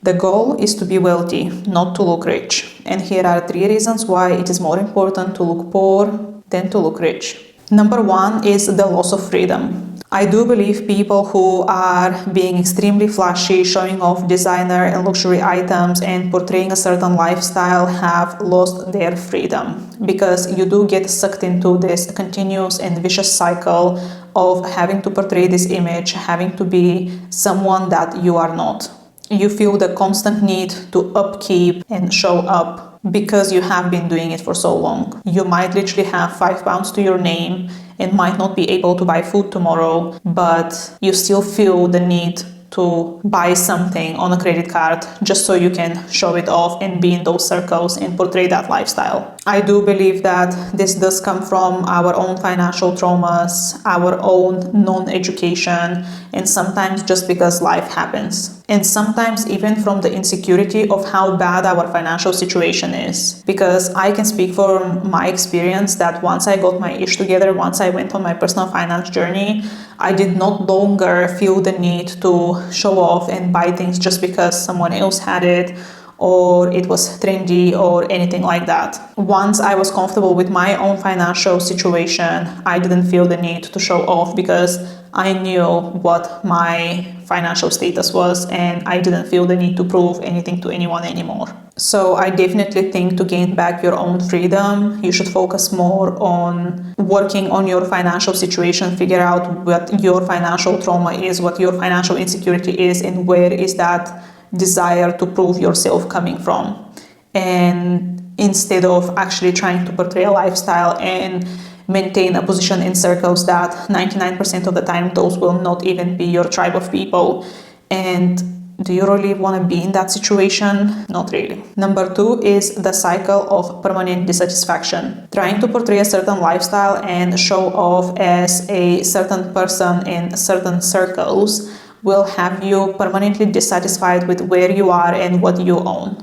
The goal is to be wealthy, not to look rich. And here are 3 reasons why it is more important to look poor than to look rich. Number 1 is the loss of freedom. I do believe people who are being extremely flashy, showing off designer and luxury items and portraying a certain lifestyle have lost their freedom, because you do get sucked into this continuous and vicious cycle of having to portray this image, having to be someone that you are not. You feel the constant need to upkeep and show up because you have been doing it for so long. You might literally have 5 pounds to your name and might not be able to buy food tomorrow, but you still feel the need to buy something on a credit card just so you can show it off and be in those circles and portray that lifestyle. I do believe that this does come from our own financial traumas, our own non-education, and sometimes just because life happens. And sometimes even from the insecurity of how bad our financial situation is. Because I can speak from my experience that once I got my ish together, once I went on my personal finance journey, I did not longer feel the need to show off and buy things just because someone else had it or it was trendy or anything like that. Once I was comfortable with my own financial situation, I didn't feel the need to show off because I knew what my financial status was and I didn't feel the need to prove anything to anyone anymore. So I definitely think to gain back your own freedom, you should focus more on working on your financial situation, figure out what your financial trauma is, what your financial insecurity is, and where is that desire to prove yourself coming from. And instead of actually trying to portray a lifestyle and maintain a position in circles that 99% of the time those will not even be your tribe of people. And do you really want to be in that situation? Not really. Number 2 is the cycle of permanent dissatisfaction. Trying to portray a certain lifestyle and show off as a certain person in certain circles will have you permanently dissatisfied with where you are and what you own.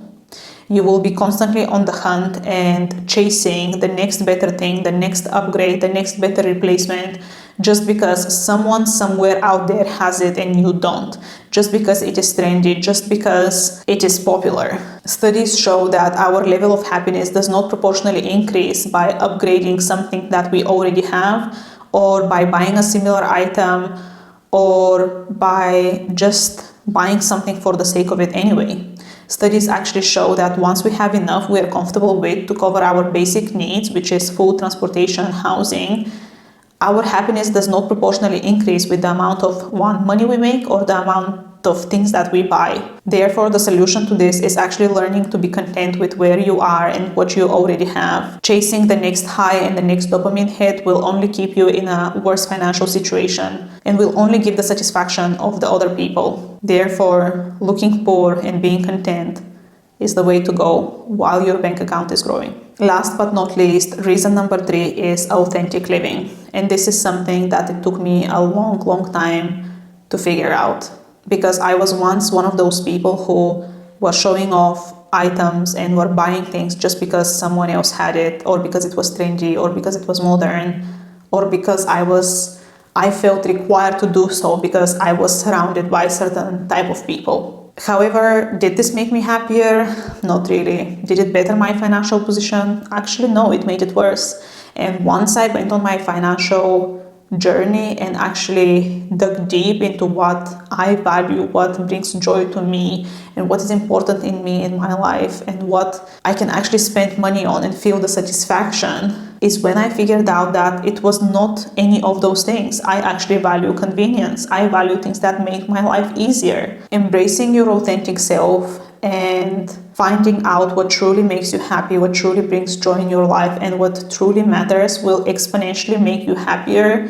You will be constantly on the hunt and chasing the next better thing, the next upgrade, the next better replacement, just because someone somewhere out there has it and you don't, just because it is trendy, just because it is popular. Studies show that our level of happiness does not proportionally increase by upgrading something that we already have, or by buying a similar item, or by just buying something for the sake of it anyway. Studies actually show that once we have enough we are comfortable with to cover our basic needs, which is food, transportation, housing, our happiness does not proportionally increase with the amount of money we make or the amount of things that we buy. Therefore, the solution to this is actually learning to be content with where you are and what you already have. Chasing the next high and the next dopamine hit will only keep you in a worse financial situation and will only give the satisfaction of the other people. Therefore, looking poor and being content is the way to go while your bank account is growing. Last but not least, reason number 3 is authentic living. And this is something that it took me a long time to figure out, because I was once one of those people who was showing off items and were buying things just because someone else had it, or because it was trendy, or because it was modern, or because I felt required to do so because I was surrounded by a certain type of people. However, did this make me happier? Not really. Did it better my financial position? Actually, no, it made it worse. And once I went on my financial journey and actually dug deep into what I value, what brings joy to me, and what is important in me in my life, and what I can actually spend money on and feel the satisfaction, is when I figured out that it was not any of those things. I actually value convenience. I value things that make my life easier. Embracing your authentic self and finding out what truly makes you happy, what truly brings joy in your life, and what truly matters will exponentially make you happier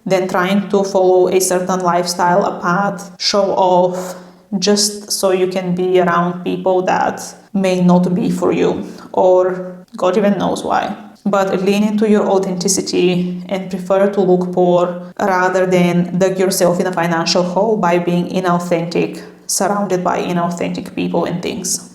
than trying to follow a certain lifestyle, a path, show off, just so you can be around people that may not be for you, or God even knows why. But lean into your authenticity and prefer to look poor rather than dig yourself in a financial hole by being inauthentic, surrounded by inauthentic people and things.